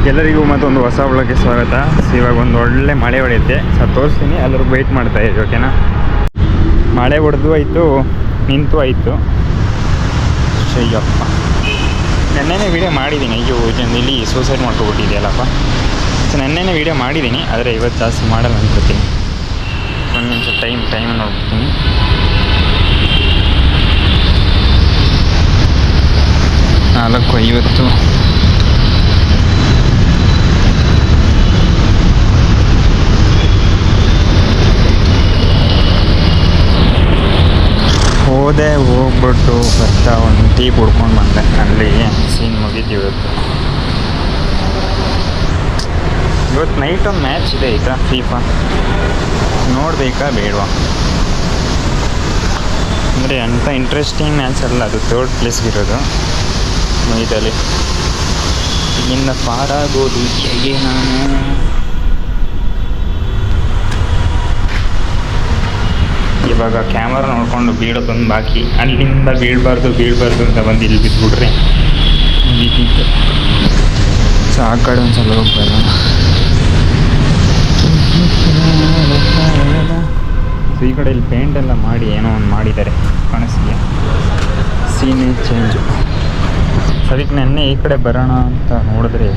ಎಲ್ಲರಿಗೂ ಮತ್ತೊಂದು ಹೊಸ ವ್ಲಾಗ್ಗೆ ಸ್ವಾಗತ. ಇವಾಗ ಒಂದು ಒಳ್ಳೆ ಮಳೆ ಹೊಡೆಯುತ್ತೆ. ತೋರಿಸ್ತೀನಿ, ಎಲ್ಲರೂ ವೆಯ್ಟ್ ಮಾಡ್ತಾಯಿದ್ರು. ಓಕೆನಾ, ಮಳೆ ಹೊಡೆದು ಆಯಿತು, ನಿಂತು ಆಯಿತು. ಅಯ್ಯಪ್ಪ, ನೆನ್ನೆನೇ ವೀಡಿಯೋ ಮಾಡಿದ್ದೀನಿ. ಅಯ್ಯೋ ಇಲ್ಲಿ ಸೂಸೈಡ್ ಮಾಡ್ಕೊಬಿಟ್ಟಿದೆಯಲ್ಲಪ್ಪ. ನೆನ್ನೆನೇ ವೀಡಿಯೋ ಮಾಡಿದ್ದೀನಿ, ಆದರೆ ಇವತ್ತು ಜಾಸ್ತಿ ಮಾಡಲ್ಲ ಅನ್ಕೋತೀನಿ. ಒಂದು ನಿಮಿಷ ಟೈಮ್ ನೋಡ್ಬಿಡ್ತೀನಿ. ನಾಲ್ಕು 50. ಹೋಗ್ಬಿಟ್ಟು ಬರ್ತಾ ಒಂದು ಟೀ ಕುಡ್ಕೊಂಡು ಬಂದೆ. ಅಲ್ಲಿ ಸೀನ್ ಮುಗಿದ್ದು ಇವತ್ತು ನೈಟ್ ಒಂದು ಮ್ಯಾಚ್ ಇದೆ ಆಯಿತಾ, ಫೀಫಾ. ನೋಡಬೇಕಾ ಬೇಡವಾ ಅಂದರೆ ಅಂಥ ಇಂಟ್ರೆಸ್ಟಿಂಗ್ ಮ್ಯಾಚ್ ಅಲ್ಲ ಅದು. 3rd ಪ್ಲೇಸ್ಗಿರೋದು ಮೈದಲ್ಲಿ. ಇಲ್ಲಿಂದ ಪಾರಾಗೋದು ಹೇಗೆ ನಾನು? ಇವಾಗ ಕ್ಯಾಮರಾ ನೋಡ್ಕೊಂಡು ಬೀಳೋದೊಂದು ಬಾಕಿ. ಅಲ್ಲಿಂದ ಬೀಳಬಾರ್ದು ಅಂತ ಬಂದು ಇಲ್ಲಿ ಬಿದ್ದುಬಿಟ್ರೆ ಮುಗೀತಿತ್ತು. ಸೊ ಆ ಕಡೆ ಒಂದು ಸಲ ಹೋಗ್ಬಾರ. ಸೊ ಈ ಕಡೆ ಇಲ್ಲಿ ಪೇಂಟ್ ಎಲ್ಲ ಮಾಡಿ ಏನೋ ಒಂದು ಮಾಡಿದ್ದಾರೆ, ಕಾಣಿಸ್ತೀಯ? ಸೀನೇ ಚೇಂಜು. ಅದಕ್ಕೆ ನೆನ್ನೆ ಈ ಕಡೆ ಬರೋಣ ಅಂತ ನೋಡಿದ್ರೆ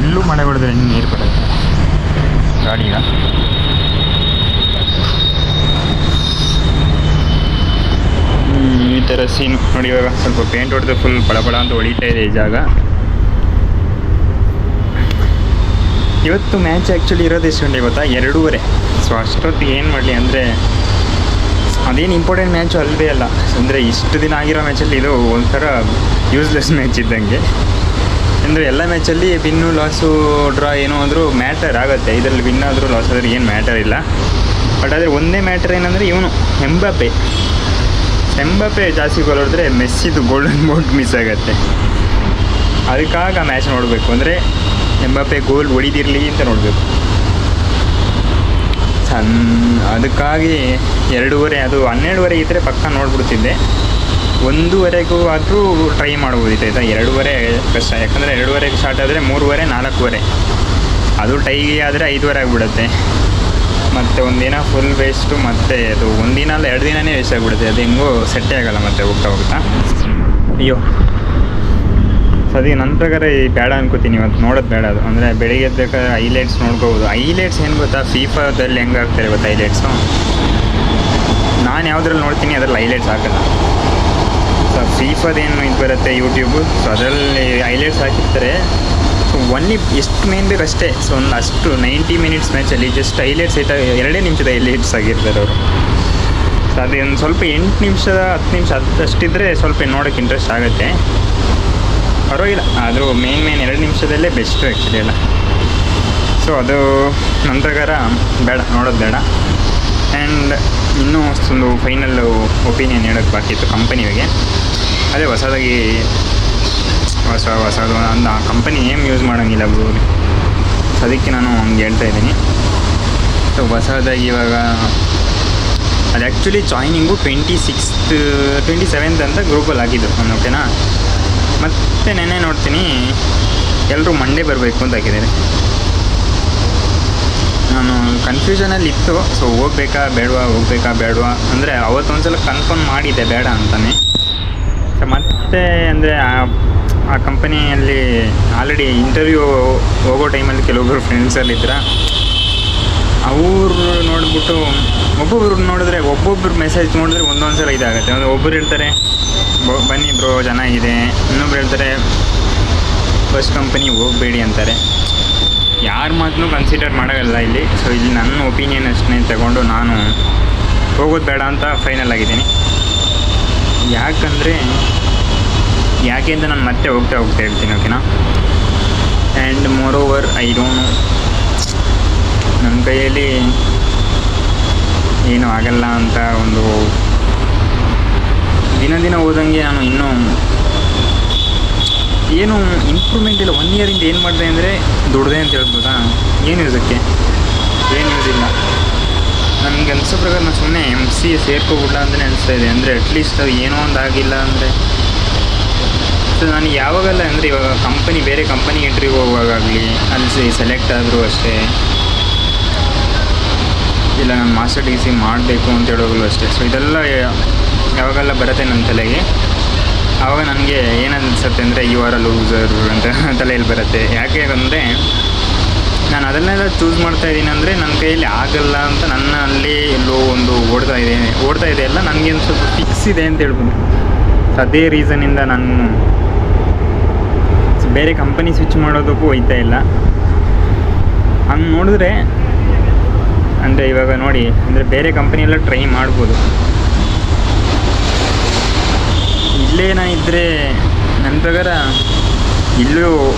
ಎಲ್ಲೂ ಮಳೆ ಹೊಡೆದ್ರೆ ಇನ್ನು ನೀರು ಬರುತ್ತೆ ಗಾಡಿಗ. ಈ ಥರ ಸೀನ್ ನೋಡಿ. ಇವಾಗ ಸ್ವಲ್ಪ ಪೇಂಟ್ ಹೊಡೆದು ಫುಲ್ ಬಳ ಅಂತ ಹೊಡಿತಾ ಇದೆ ಈ ಜಾಗ. ಇವತ್ತು ಮ್ಯಾಚ್ ಆ್ಯಕ್ಚುಲಿ ಇರೋದು ಎಷ್ಟು ಗಂಟೆ ಗೊತ್ತಾ? 2:30. ಸೊ ಅಷ್ಟೊತ್ತಿಗೆ ಏನು ಮಾಡಲಿ ಅಂದರೆ ಅದೇನು ಇಂಪಾರ್ಟೆಂಟ್ ಮ್ಯಾಚು ಅಲ್ಲವೇ ಅಲ್ಲ. ಅಂದರೆ ಇಷ್ಟು ದಿನ ಆಗಿರೋ ಮ್ಯಾಚಲ್ಲಿ ಇದು ಒಂಥರ ಯೂಸ್ಲೆಸ್ ಮ್ಯಾಚ್ ಇದ್ದಂಗೆ. ಅಂದರೆ ಎಲ್ಲ ಮ್ಯಾಚಲ್ಲಿ ವಿನ್ನು ಲಾಸು ಡ್ರಾ ಏನೋ ಅಂದರೂ ಮ್ಯಾಟರ್ ಆಗುತ್ತೆ. ಇದರಲ್ಲಿ ವಿನ್ ಆದರೂ ಲಾಸ್ ಆದರೂ ಏನು ಮ್ಯಾಟರ್ ಇಲ್ಲ. ಬಟ್ ಆದರೆ ಒಂದೇ ಮ್ಯಾಟರ್ ಏನಂದರೆ ಇವನು ಎಂಬಾಪೆ ಜಾಸ್ತಿ ಗೋಲ್ ಹೊಡೆದ್ರೆ ಮೆಸ್ಸಿದು ಗೋಲ್ಡನ್ ಬೂಟ್ ಮಿಸ್ ಆಗುತ್ತೆ. ಅದಕ್ಕಾಗ ಮ್ಯಾಚ್ ನೋಡಬೇಕು ಅಂದರೆ ಎಂಬಾಪೆ ಗೋಲ್ ಹೊಡಿದಿರಲಿ ಅಂತ ನೋಡಬೇಕು. ಅದಕ್ಕಾಗಿ 2:30, ಅದು 12:30 ಇದ್ದರೆ ಪಕ್ಕ ನೋಡ್ಬಿಡ್ತಿದ್ದೆ. 1:00 ಆದರೂ ಟ್ರೈ ಮಾಡ್ಬೋದಿತ್ತು ಆಯಿತಾ. 2:30 ಕಷ್ಟ, ಯಾಕಂದರೆ 2:30 ಸ್ಟಾರ್ಟ್ ಆದರೆ 3:30, 4:00. ಅದು ಟೈಗೆ ಆದರೆ 5:00 ಆಗಿಬಿಡುತ್ತೆ. ಮತ್ತು ಒಂದಿನ ಫುಲ್ ವೇಸ್ಟು. ಮತ್ತು ಅದು ಒಂದಿನ ಅಲ್ಲ 2 ದಿನವೇ ವೇಸ್ಟ್ ಆಗಿಬಿಡುತ್ತೆ. ಅದು ಹೆಂಗೋ ಸೆಟ್ಟೇ ಆಗೋಲ್ಲ ಮತ್ತೆ ಹೋಗ್ತಾ. ಅಯ್ಯೋ, ಸದ್ಯ ನನ್ನ ಪ್ರಕಾರ ಬೇಡ ಅನ್ಕೋತೀನಿ. ಇವತ್ತು ನೋಡೋದು ಬೇಡ. ಅದು ಅಂದರೆ ಬೆಳಿಗ್ಗೆ ಬೇಕಾದ್ರೆ ಹೈಲೈಟ್ಸ್ ನೋಡ್ಕೋಬೋದು. ಹೈಲೈಟ್ಸ್ ಏನು ಗೊತ್ತಾ, ಫೀಫಾದಲ್ಲಿ ಹೆಂಗೆ ಆಗ್ತಾರೆ ಗೊತ್ತಾ ಹೈಲೈಟ್ಸು? ನಾನು ಯಾವುದ್ರಲ್ಲಿ ನೋಡ್ತೀನಿ ಅದರಲ್ಲಿ ಹೈಲೈಟ್ಸ್ ಹಾಕಲ್ಲ. ಸೊ ಫೀಫಾದೇನು ಇದು ಬರುತ್ತೆ ಯೂಟ್ಯೂಬು, ಸೊ ಅದರಲ್ಲಿ ಹೈಲೈಟ್ಸ್ ಹಾಕಿರ್ತಾರೆ. ಸೊ ಒನ್ಲಿ ಎಷ್ಟು ಮೇನ್ ಬೇಕು ಅಷ್ಟೇ. ಸೊ ಒಂದು ಅಷ್ಟು 90 ಮಿನಿಟ್ಸ್ ಮ್ಯಾಚಲ್ಲಿ ಜಸ್ಟ್ ಹೈಲೈಟ್ಸ್ 2 ನಿಮಿಷದ ಹೈಲೈಟ್ಸ್ ಆಗಿರ್ತಾರೆ ಅವರು. ಸೊ ಅದು ಒಂದು ಸ್ವಲ್ಪ 8 ನಿಮಿಷ 10 ನಿಮಿಷ ಅಷ್ಟಿದ್ರೆ ಸ್ವಲ್ಪ ನೋಡೋಕ್ಕೆ ಇಂಟ್ರೆಸ್ಟ್ ಆಗುತ್ತೆ, ಪರವಾಗಿಲ್ಲ. ಆದರೂ ಮೇನ್ 2 ನಿಮಿಷದಲ್ಲೇ ಬೆಸ್ಟು ಆ್ಯಕ್ಚುಲಿ ಎಲ್ಲ. ಸೊ ಅದು ನನ್ನ ಪ್ರಕಾರ ಬೇಡ, ನೋಡೋದು ಬೇಡ. ಆ್ಯಂಡ್ ಇನ್ನೂ ಒಂದು ಫೈನಲ್ಲು ಒಪಿನಿಯನ್ ಹೇಳೋಕ್ಕೆ ಬಾಕಿ ಇತ್ತು ಕಂಪನಿಗೆ. ಅದೇ ಹೊಸದಾಗಿ ಹೊಸದು ಅಂದ ಕಂಪನಿ ನೇಮ್ ಯೂಸ್ ಮಾಡೋಂಗಿಲ್ಲ ಬ್ರೋ. ಅದಕ್ಕೆ ನಾನು ಹಂಗೆ ಹೇಳ್ತಾ ಇದ್ದೀನಿ. ಸೊ ಹೊಸದಾಗಿ ಇವಾಗ ಅದು ಆ್ಯಕ್ಚುಲಿ ಜಾಯ್ನಿಂಗು 27th ಅಂತ ಗ್ರೂಪಲ್ಲಿ ಹಾಕಿದ್ದು ನಾನು. ಓಕೆನಾ, ಮತ್ತು ನೆನ್ನೆ ನೋಡ್ತೀನಿ ಎಲ್ಲರೂ ಮಂಡೇ ಬರಬೇಕು ಅಂತ ಹಾಕಿದ್ದಾರೆ. ನಾನು ಕನ್ಫ್ಯೂಷನಲ್ಲಿ ಇತ್ತು. ಸೊ ಹೋಗ್ಬೇಕಾ ಬೇಡವಾ ಅಂದರೆ ಅವತ್ತೊಂದ್ಸಲ ಕನ್ಫರ್ಮ್ ಮಾಡಿದ್ದೆ ಬೇಡ ಅಂತಲೇ. ಸೊ ಮತ್ತೆ ಅಂದರೆ ಆ ಕಂಪನಿಯಲ್ಲಿ ಆಲ್ರೆಡಿ ಇಂಟರ್ವ್ಯೂ ಹೋಗೋ ಟೈಮಲ್ಲಿ ಕೆಲವೊಬ್ಬರು ಫ್ರೆಂಡ್ಸಲ್ಲಿದ್ದರೆ ಅವರು ನೋಡಿಬಿಟ್ಟು ಒಬ್ಬೊಬ್ರು ನೋಡಿದ್ರೆ ಒಬ್ಬೊಬ್ರು ಮೆಸೇಜ್ ನೋಡಿದ್ರೆ ಒಂದೊಂದು ಸಲ ಇದಾಗುತ್ತೆ. ಅಂದರೆ ಒಬ್ಬರು ಹೇಳ್ತಾರೆ ಬನ್ನಿ ಬ್ರೋ ಚೆನ್ನಾಗಿದೆ, ಇನ್ನೊಬ್ರು ಹೇಳ್ತಾರೆ ಫಸ್ಟ್ ಕಂಪನಿ ಹೋಗಬೇಡಿ ಅಂತಾರೆ. ಯಾರ ಮಾತನ್ನೂ ಕನ್ಸಿಡರ್ ಮಾಡೋಲ್ಲ ಇಲ್ಲಿ. ಸೊ ಇಲ್ಲಿ ನನ್ನ ಒಪಿನಿಯನ್ ಅಷ್ಟನ್ನೇ ತಗೊಂಡು ನಾನು ಹೋಗೋದು ಬೇಡ ಅಂತ ಫೈನಲ್ ಆಗಿದ್ದೀನಿ. ಯಾಕೆ ಅಂತ ನಾನು ಮತ್ತೆ ಹೋಗ್ತಾ ಹೇಳ್ತೀನಿ. ಓಕೆನಾ, and more over I don't know, ನನ್ನ ಕೈಯಲ್ಲಿ ಏನೂ ಆಗಲ್ಲ ಅಂತ ಒಂದು ದಿನ ಹೋದಂಗೆ ನಾನು ಇನ್ನೂ ಏನು ಇಂಪ್ರೂವ್ಮೆಂಟ್ ಇಲ್ಲ. 1 ಇಯರಿಂದ ಏನು ಮಾಡಿದೆ ಅಂದರೆ ದುಡ್ದೆ ಅಂತ ಹೇಳ್ಬೋದಾ? ಏನು ಯೂಸಕ್ಕೆ? ಏನು ಯೂಸ್ ಇಲ್ಲ. ನನಗೆ ಅನಿಸೋ ಪ್ರಕಾರ ನಾನು ಸುಮ್ಮನೆ MCA ಸೇರ್ಕೋಬಿಡ್ಲ ಅಂತಲೇ ಅನಿಸ್ತಾ ಇದೆ. ಅಂದರೆ ಅಟ್ಲೀಸ್ಟ್ ಅದು ಏನೋ ಒಂದು ಆಗಿಲ್ಲ ಅಂದರೆ ಸೊ ನಾನು ಯಾವಾಗಲ್ಲ ಅಂದರೆ ಇವಾಗ ಬೇರೆ ಕಂಪನಿ ಇಂಟರ್ವ್ಯೂ ಹೋಗುವಾಗಲಿ ಅಲ್ಲಿ ಸೆಲೆಕ್ಟ್ ಆದರೂ ಅಷ್ಟೇ, ಇಲ್ಲ ನಾನು ಮಾಸ್ಟರ್ ಡಿಗ್ರಿ ಮಾಡಬೇಕು ಅಂತ ಹೇಳೋವಾಗಲೂ ಅಷ್ಟೇ. ಸೊ ಇದೆಲ್ಲ ಯಾವಾಗೆಲ್ಲ ಬರುತ್ತೆ ನನ್ನ ತಲೆಗೆ, ಆವಾಗ ನನಗೆ ಏನನ್ಸುತ್ತೆ ಅಂದರೆ ಯು ಆರ್ ಅ ಲೂಸರ್ ಅಂತ ತಲೆಯಲ್ಲಿ ಬರುತ್ತೆ. ಯಾಕೆ ಅಂದರೆ ನಾನು ಅದನ್ನೆಲ್ಲ ಚೂಸ್ ಮಾಡ್ತಾಯಿದ್ದೀನಿ ಅಂದರೆ ನನ್ನ ಕೈಯಲ್ಲಿ ಆಗಲ್ಲ ಅಂತ ನನ್ನಲ್ಲಿ ಎಲ್ಲೋ ಒಂದು ಓಡ್ತಾ ಇದೆ ಅಲ್ಲ, ನನಗೆ ಒಂದು ಸ್ವಲ್ಪ ಫಿಕ್ಸ್ ಇದೆ ಅಂತ ಹೇಳ್ಬೋದು. ಅದೇ ರೀಸನಿಂದ ನಾನು ಬೇರೆ ಕಂಪನಿ ಸ್ವಿಚ್ ಮಾಡೋದಕ್ಕೂ ಹೋಗ್ತಾ ಇಲ್ಲ. ಹಂಗೆ ನೋಡಿದ್ರೆ ಅಂದರೆ ಇವಾಗ ನೋಡಿ, ಅಂದರೆ ಬೇರೆ ಕಂಪನಿಯೆಲ್ಲ ಟ್ರೈ ಮಾಡ್ಬೋದು. ಇಲ್ಲೇ ನಾನು ಇದ್ದರೆ ನನ್ನ ಪ್ರಕಾರ ಇಲ್ಲೂ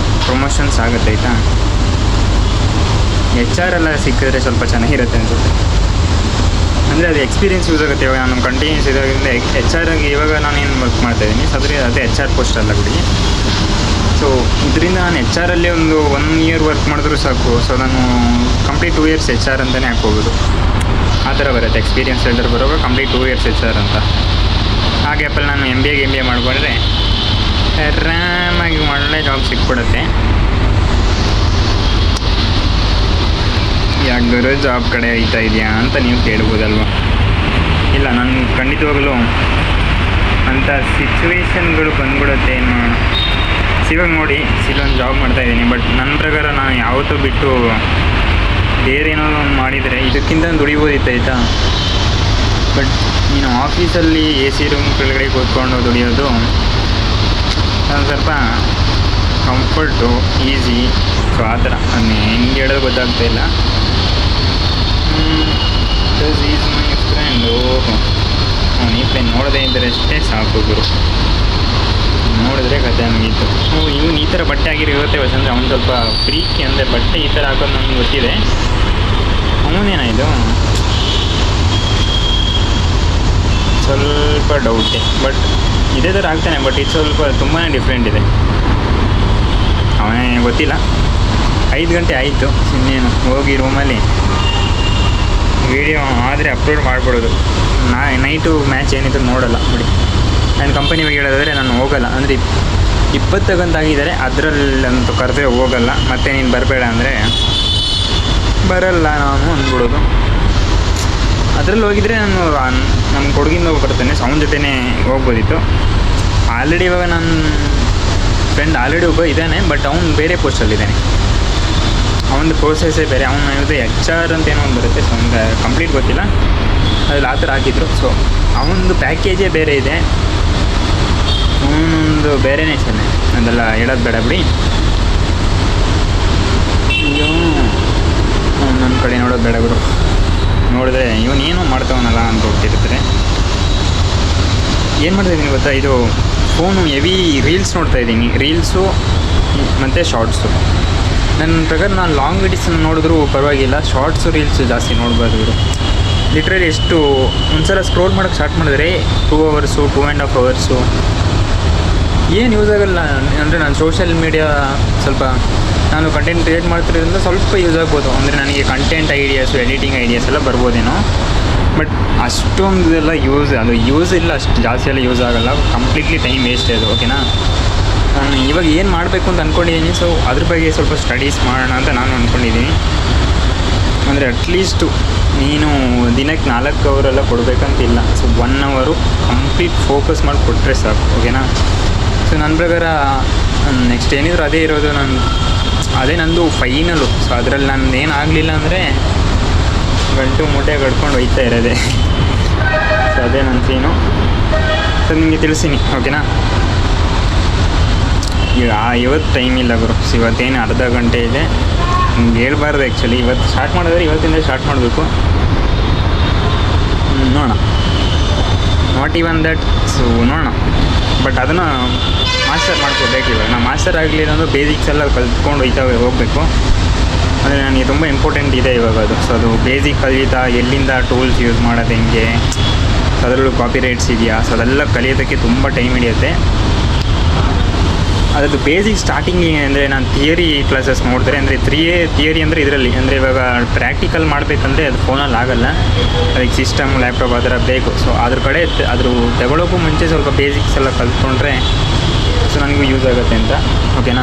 ಪ್ರಮೋಷನ್ಸ್ ಆಗುತ್ತೆ ಆಯಿತಾ. HR ಎಲ್ಲ ಸಿಕ್ಕಿದ್ರೆ ಸ್ವಲ್ಪ ಚೆನ್ನಾಗಿರುತ್ತೆ ಅನಿಸುತ್ತೆ. ಅಂದರೆ ಅದು ಎಕ್ಸ್ಪೀರಿಯನ್ಸ್ ಯೂಸ್ ಆಗುತ್ತೆ. ಇವಾಗ ನಾನು ಕಂಟಿನ್ಯೂಸ್ ಇದಾಗಿಂದ HR ಆಗಿ ಇವಾಗ ನಾನು ಏನು ವರ್ಕ್ ಮಾಡ್ತಾಯಿದ್ದೀನಿ, ಸೊ ಅದೇ HR ಪೋಸ್ಟ್ ಅಲ್ಲ ಬಿಡಿ. ಸೊ ಇದರಿಂದ ನಾನು HR ಅಲ್ಲಿ ಒಂದು 1 year ವರ್ಕ್ ಮಾಡಿದ್ರೂ ಸಾಕು. ಸೊ ನಾನು ಕಂಪ್ಲೀಟ್ 2 years HR ಅಂತಲೇ ಹಾಕ್ಕೋಬೋದು. ಆ ಥರ ಬರುತ್ತೆ ಎಕ್ಸ್ಪೀರಿಯನ್ಸ್ ಲೆಟರ್ ಬರುವಾಗ ಕಂಪ್ಲೀಟ್ 2 years HR ಅಂತ. ಆ ಗ್ಯಾಪಲ್ಲಿ ನಾನು MBA ಮಾಡಿಕೊಂಡ್ರೆ ಆರಾಮಾಗಿ ಒಳ್ಳೆ ಜಾಬ್ ಸಿಕ್ಬಿಡುತ್ತೆ. ಯಾಕೆ ಜಾಬ್ ಕಡೆ ಹೋಗ್ತಾ ಇದೆಯಾ ಅಂತ ನೀವು ಕೇಳ್ಬೋದಲ್ವ. ಇಲ್ಲ, ನಾನು ಖಂಡಿತವಾಗಲೂ ಅಂಥ ಸಿಚುವೇಶನ್ಗಳು ಬಂದ್ಬಿಡುತ್ತೆ. ಏನು ಮಾಡೋಣ, ಇವಾಗ ನೋಡಿ ಇಲ್ಲೊಂದು ಜಾಬ್ ಮಾಡ್ತಾಯಿದ್ದೀನಿ, ಬಟ್ ನನ್ನ ಪ್ರಕಾರ ನಾನು ಯಾವತ್ತೂ ಬಿಟ್ಟು ಬೇರೆ ಏನೋ ಒಂದು ಮಾಡಿದರೆ ಇದಕ್ಕಿಂತ ದುಡಿಬೋದಿತ್ತು ಆಯಿತಾ. ಬಟ್ ನೀನು ಆಫೀಸಲ್ಲಿ AC ರೂಮ್ ಕೆಳಗಡೆ ಕೂತ್ಕೊಂಡು ದುಡಿಯೋದು ಒಂದು ಸ್ವಲ್ಪ ಕಂಫರ್ಟು, ಈಸಿ. ಸೊ ಆ ಥರ ಅದನ್ನ ಹೆಂಗೆ ಹೇಳೋದು ಗೊತ್ತಾಗ್ತಾಯಿಲ್ಲ. Is my friend. ಈ ಪ್ಲೇನ್ ನೋಡದೇ ಇದ್ದರೆ ಅಷ್ಟೇ ಸಾಕು ಗುರು, ನೋಡಿದ್ರೆ ಕತೆ ಮುಗೀತು. ಇವನು ಈ ಥರ ಬಟ್ಟೆ ಆಗಿರುತ್ತೆ ಅಂದರೆ ಅವ್ನು ಸ್ವಲ್ಪ ಫ್ರೀಕಿ, ಅಂದರೆ ಬಟ್ಟೆ ಈ ಥರ ಹಾಕೋದು ನನಗೆ ಗೊತ್ತಿದೆ. ಅವನೇನಾಯಿತು ಸ್ವಲ್ಪ ಡೌಟೇ, ಬಟ್ ಇದೇ ಥರ ಆಗ್ತಾನೆ. ಬಟ್ ಇದು ಸ್ವಲ್ಪ ತುಂಬಾ ಡಿಫ್ರೆಂಟ್ ಇದೆ. ಅವನೇ ಗೊತ್ತಿಲ್ಲ. 5 ಗಂಟೆ ಆಯಿತು, ಇನ್ನೇನು ಹೋಗಿ ರೂಮಲ್ಲಿ ವೀಡಿಯೋ ಆದರೆ ಅಪ್ಲೋಡ್ ಮಾಡಿಬಿಡೋದು. ನೈಟು ಮ್ಯಾಚ್ ಏನಿದ್ರು ನೋಡೋಲ್ಲ ಬಿಡಿ. ನನ್ನ ಕಂಪನಿ ಬಗ್ಗೆ ಹೇಳೋದಾದರೆ ನಾನು ಹೋಗಲ್ಲ, ಅಂದರೆ 20 ಗಂಟಾಗಿದ್ದಾರೆ, ಅದರಲ್ಲಂತೂ ಕರೆದ್ರೆ ಹೋಗಲ್ಲ. ಮತ್ತು ನೀನು ಬರಬೇಡ ಅಂದರೆ ಬರಲ್ಲ ನಾನು ಅಂದ್ಬಿಡೋದು. ಅದರಲ್ಲಿ ಹೋಗಿದ್ರೆ ನಾನು ನಮ್ಮ ಕೊಡಗಿಂದ ಹೋಗಿ ಬರ್ತೇನೆ, ಸೊ ಅವನ ಜೊತೆನೇ ಹೋಗ್ಬೋದಿತ್ತು. ಆಲ್ರೆಡಿ ಇವಾಗ ನನ್ನ ಫ್ರೆಂಡ್ ಆಲ್ರೆಡಿ ಒಬ್ಬ ಇದ್ದಾನೆ, ಬಟ್ ಅವ್ನು ಬೇರೆ ಪೋಸ್ಟಲ್ಲಿದ್ದಾನೆ. ಅವನದು ಪ್ರೋಸೆಸ್ಸೇ ಬೇರೆ. ಅವನು HR ಅಂತ ಏನೋ ಒಂದು ಬರುತ್ತೆ, ಸೊ ಅವ್ನಿಗೆ ಕಂಪ್ಲೀಟ್ ಗೊತ್ತಿಲ್ಲ, ಅದ್ರಲ್ಲಿ ಆ ಥರ ಹಾಕಿದ್ರು. ಸೊ ಅವನದು ಪ್ಯಾಕೇಜೇ ಬೇರೆ ಇದೆ, ಅವನೊಂದು ಬೇರೆನೇ ಚೆನ್ನಾಗಿ. ಅದೆಲ್ಲ ಹೇಳೋದು ಬೇಡ ಬಿಡಿ. ಅಯ್ಯೋ, ನನ್ನ ಕಡೆ ನೋಡೋದು ಬೇಡ ಬಿಡು. ನೋಡಿದ್ರೆ ಇವನೇನೋ ಮಾಡ್ತಾವನಲ್ಲ ಅಂತ ಹೋಗ್ತಿರ್ತಾರೆ. ಏನು ಮಾಡ್ತಾಯಿದ್ದೀನಿ ಗೊತ್ತಾ, ಇದು ಫೋನು ಹೆವಿ ರೀಲ್ಸ್ ನೋಡ್ತಾಯಿದ್ದೀನಿ. ರೀಲ್ಸು ಮತ್ತು ಶಾರ್ಟ್ಸು. ನನ್ನ ಪ್ರಕಾರ ನಾನು ಲಾಂಗ್ ವಿಡಿಯೋಸನ್ನು ನೋಡಿದ್ರೂ ಪರವಾಗಿಲ್ಲ, ಶಾರ್ಟ್ಸು ರೀಲ್ಸು ಜಾಸ್ತಿ ನೋಡ್ಬಾರ್ದು ಇವರು. ಲಿಟ್ರಲಿ ಎಷ್ಟು ಒಂದ್ಸಲ ಸ್ಕ್ರೋಲ್ ಮಾಡೋಕ್ಕೆ ಸ್ಟಾರ್ಟ್ ಮಾಡಿದ್ರೆ 2 hours 2.5 hours ಏನು ಯೂಸ್ ಆಗೋಲ್ಲ. ಅಂದರೆ ನಾನು ಸೋಷಿಯಲ್ ಮೀಡಿಯಾ ಸ್ವಲ್ಪ ನಾನು ಕಂಟೆಂಟ್ ಕ್ರಿಯೇಟ್ ಮಾಡ್ತಿರೋದ್ರಿಂದ ಸ್ವಲ್ಪ ಯೂಸ್ ಆಗ್ಬೋದು. ಅಂದರೆ ನನಗೆ ಕಂಟೆಂಟ್ ಐಡಿಯಾಸು, ಎಡಿಟಿಂಗ್ ಐಡಿಯಾಸ್ ಎಲ್ಲ ಬರ್ಬೋದೇನೋ, ಬಟ್ ಅಷ್ಟೊಂದು ಎಲ್ಲ ಯೂಸ್ ಇಲ್ಲ, ಅಷ್ಟು ಜಾಸ್ತಿ ಎಲ್ಲ ಯೂಸ್ ಆಗೋಲ್ಲ. ಕಂಪ್ಲೀಟ್ಲಿ ಟೈಮ್ ವೇಸ್ಟ್ ಅದು. ಓಕೆನಾ, ನಾನು ಇವಾಗ ಏನು ಮಾಡಬೇಕು ಅಂತ ಅಂದ್ಕೊಂಡಿದ್ದೀನಿ. ಸೊ ಅದ್ರ ಬಗ್ಗೆ ಸ್ವಲ್ಪ ಸ್ಟಡೀಸ್ ಮಾಡೋಣ ಅಂತ ನಾನು ಅಂದ್ಕೊಂಡಿದ್ದೀನಿ. ಅಂದರೆ ಅಟ್ಲೀಸ್ಟು ನೀನು ದಿನಕ್ಕೆ 4 hour ಎಲ್ಲ ಕೊಡಬೇಕಂತಿಲ್ಲ. ಸೊ 1 hour ಕಂಪ್ಲೀಟ್ ಫೋಕಸ್ ಮಾಡಿ ಕೊಟ್ಟರೆ ಸಾಕು. ಓಕೆನಾ. ಸೊ ನನ್ನ ಪ್ರಕಾರ ನೆಕ್ಸ್ಟ್ ಏನಿದ್ರು ಅದೇ ಇರೋದು. ಅದೇ ನಂದು ಫೈನಲು. ಸೊ ಅದರಲ್ಲಿ ನಂದು ಏನಾಗಲಿಲ್ಲ ಅಂದರೆ ಗಂಟು ಮೂಟೆ ಕಟ್ಕೊಂಡು ಹೋಗ್ತಾ ಇರೋದೆ. ಸೊ ಅದೇ ನನ್ನ ಸೀನು. ಸೊ ನಿಮಗೆ ತಿಳಿಸ್ತೀನಿ. ಓಕೆನಾ. ಈಗ ಇವತ್ತು ಟೈಮ್ ಇಲ್ಲ ಗುರು. ಸೊ ಇವತ್ತೇನು ಅರ್ಧ ಗಂಟೆ ಇದೆ, ನಿಮ್ಗೆ ಹೇಳ್ಬಾರ್ದು ಆ್ಯಕ್ಚುಲಿ. ಇವತ್ತು ಸ್ಟಾರ್ಟ್ ಮಾಡಿದ್ರೆ ಇವತ್ತಿಂದ ಸ್ಟಾರ್ಟ್ ಮಾಡಬೇಕು. ನೋಡೋಣ, ನಾಟ್ ಈವನ್ ದಟ್. ಸೊ ನೋಡೋಣ, ಬಟ್ ಅದನ್ನು ಮಾಸ್ಟರ್ ಮಾಡ್ಕೋಬೇಕು. ಇವಾಗ ನಾವು ಮಾಸ್ಟರ್ ಆಗಲಿಲ್ಲ ಅಂದರೆ ಬೇಸಿಕ್ಸ್ ಎಲ್ಲ ಕಲ್ತ್ಕೊಂಡು ಹೋಗಬೇಕು. ಅಂದರೆ ನನಗೆ ತುಂಬ ಇಂಪಾರ್ಟೆಂಟ್ ಇದೆ ಇವಾಗ ಅದು. ಸೊ ಅದು ಬೇಸಿಕ್ ಕಲಿತಾ, ಎಲ್ಲಿಂದ ಟೂಲ್ಸ್ ಯೂಸ್ ಮಾಡೋದು ಹೆಂಗೆ, ಸೊ ಅದರಲ್ಲೂ ಕಾಪಿ ರೈಟ್ಸ್ ಇದೆಯಾ, ಸೊ ಅದೆಲ್ಲ ಕಲಿಯೋದಕ್ಕೆ ತುಂಬ ಟೈಮ್ ಹಿಡಿಯುತ್ತೆ. ಅದರದ್ದು ಬೇಸಿಕ್ ಸ್ಟಾರ್ಟಿಂಗ್ ಅಂದರೆ ನಾನು ಥಿಯರಿ ಕ್ಲಾಸಸ್ ನೋಡಿದ್ರೆ, ಅಂದರೆ ಥಿಯರಿ ಅಂದರೆ ಇದರಲ್ಲಿ, ಅಂದರೆ ಇವಾಗ ಪ್ರಾಕ್ಟಿಕಲ್ ಮಾಡಬೇಕಂದ್ರೆ ಅದು ಫೋನಲ್ಲಿ ಆಗೋಲ್ಲ, ಅದಕ್ಕೆ ಸಿಸ್ಟಮ್, ಲ್ಯಾಪ್ಟಾಪ್ ಆ ಥರ ಬೇಕು. ಸೊ ಅದ್ರ ಕಡೆ ಅದ್ರ ತಗೊಳ್ಳೋಕ್ಕೂ ಮುಂಚೆ ಸ್ವಲ್ಪ ಬೇಸಿಕ್ಸ್ ಎಲ್ಲ ಕಲ್ತ್ಕೊಂಡ್ರೆ ಸೊ ನನಗೂ ಯೂಸ್ ಆಗುತ್ತೆ ಅಂತ. ಓಕೆನಾ?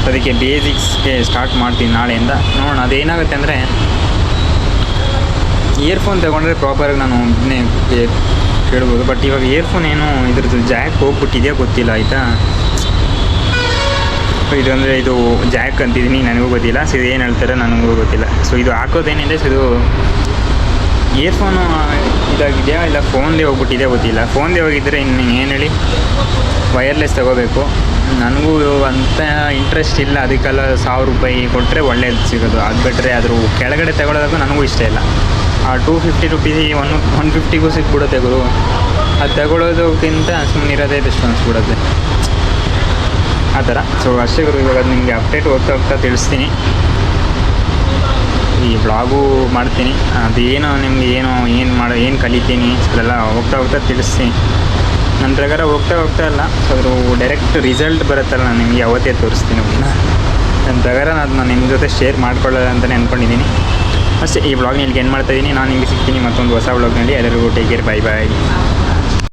ಸೊ ಅದಕ್ಕೆ ಬೇಸಿಕ್ಸ್ಗೆ ಸ್ಟಾರ್ಟ್ ಮಾಡ್ತೀನಿ ನಾಳೆಯಿಂದ. ನೋಡೋಣ ಅದೇನಾಗುತ್ತೆ ಅಂದರೆ, ಇಯರ್ಫೋನ್ ತೊಗೊಂಡ್ರೆ ಪ್ರಾಪರಾಗಿ ನಾನು ಒಬ್ಬನೇ ಕೇಳ್ಬೋದು. ಬಟ್ ಇವಾಗ ಇಯರ್ಫೋನ್ ಏನು ಇದ್ರದ್ದು ಜಾಕ್ ಹೋಗ್ಬಿಟ್ಟಿದೆಯಾ ಗೊತ್ತಿಲ್ಲ, ಆಯಿತಾ? ಇದು ಅಂದರೆ ಇದು ಜಾಕ್ ಅಂತಿದ್ದೀನಿ, ನನಗೂ ಗೊತ್ತಿಲ್ಲ. ಸೊ ಇದು ಏನು ಹೇಳ್ತಾರೆ ನನಗೂ ಗೊತ್ತಿಲ್ಲ. ಸೊ ಇದು ಹಾಕೋದೇನಿದೆ, ಸೊ ಇದು ಇಯರ್ಫೋನು ಇದಾಗಿದೆಯಾ ಇಲ್ಲ ಫೋನ್ದೇ ಹೋಗ್ಬಿಟ್ಟಿದೆಯಾ ಗೊತ್ತಿಲ್ಲ. ಫೋನ್ದೇ ಹೋಗಿದ್ದರೆ ಇನ್ನು ಏನು ಹೇಳಿ, ವಯರ್ಲೆಸ್ ತೊಗೋಬೇಕು. ನನಗೂ ಅಂಥ ಇಂಟ್ರೆಸ್ಟ್ ಇಲ್ಲ, ಅದಕ್ಕೆಲ್ಲ 1000 ರೂಪಾಯಿ ಕೊಟ್ಟರೆ ಒಳ್ಳೇದು ಸಿಗೋದು. ಅದು ಬಿಟ್ಟರೆ ಅದ್ರ ಕೆಳಗಡೆ ತಗೊಳ್ಳೋದಕ್ಕೂ ನನಗೂ ಇಷ್ಟ ಇಲ್ಲ. ಆ 250 ರುಪೀಸ್ 150ಗೂ ಸಿಕ್ಬಿಡುತ್ತೆ ಗುರು. ಅದು ತಗೊಳ್ಳೋದಕ್ಕಿಂತ ಸುಮ್ಮನಿರೋದೇ ಬೆಸ್ಟ್ ಅನಿಸ್ಬಿಡುತ್ತೆ ಆ ಥರ. ಸೊ ಅಷ್ಟೇ ಗುರು. ಇವಾಗ ನಿಮಗೆ ಅಪ್ಡೇಟ್ ಹೋಗ್ತಾ ತಿಳಿಸ್ತೀನಿ. ಈ ವ್ಲಾಗು ಮಾಡ್ತೀನಿ, ಅದೇನೋ ನಿಮ್ಗೆ ಏನು ಕಲಿತೀನಿ ಅದೆಲ್ಲ ಹೋಗ್ತಾ ತಿಳಿಸ್ತೀನಿ. ನನ್ನ ಪ್ರಕಾರ ಹೋಗ್ತಾ ಅಲ್ಲ, ಸೊ ಅದ್ರ ಡೈರೆಕ್ಟ್ ರಿಸಲ್ಟ್ ಬರುತ್ತಲ್ಲ, ನಾನು ನಿಮಗೆ ಅವತ್ತೇ ತೋರಿಸ್ತೀನಿ. ನನ್ನ ಪ್ರಕಾರ ನಾನು ನಿಮ್ಮ ಜೊತೆ ಶೇರ್ ಮಾಡ್ಕೊಳ್ಳೋದು ಅಂತಲೇ ಅಂದ್ಕೊಂಡಿದ್ದೀನಿ ಅಷ್ಟೇ. ಈ ವ್ಲಾಗ್ನ ಇಲ್ಲಿಗೆ ಏನು ಮಾಡ್ತಾಯಿದ್ದೀನಿ. ನಾನು ನಿಮಗೆ ಸಿಗ್ತೀನಿ ಮತ್ತೊಂದು ಹೊಸ ವ್ಲಾಗ್ನಲ್ಲಿ. ಎಲ್ಲರಿಗೂ ಟೇಕ್ ಕೇರ್, ಬೈ ಬಾಯ್.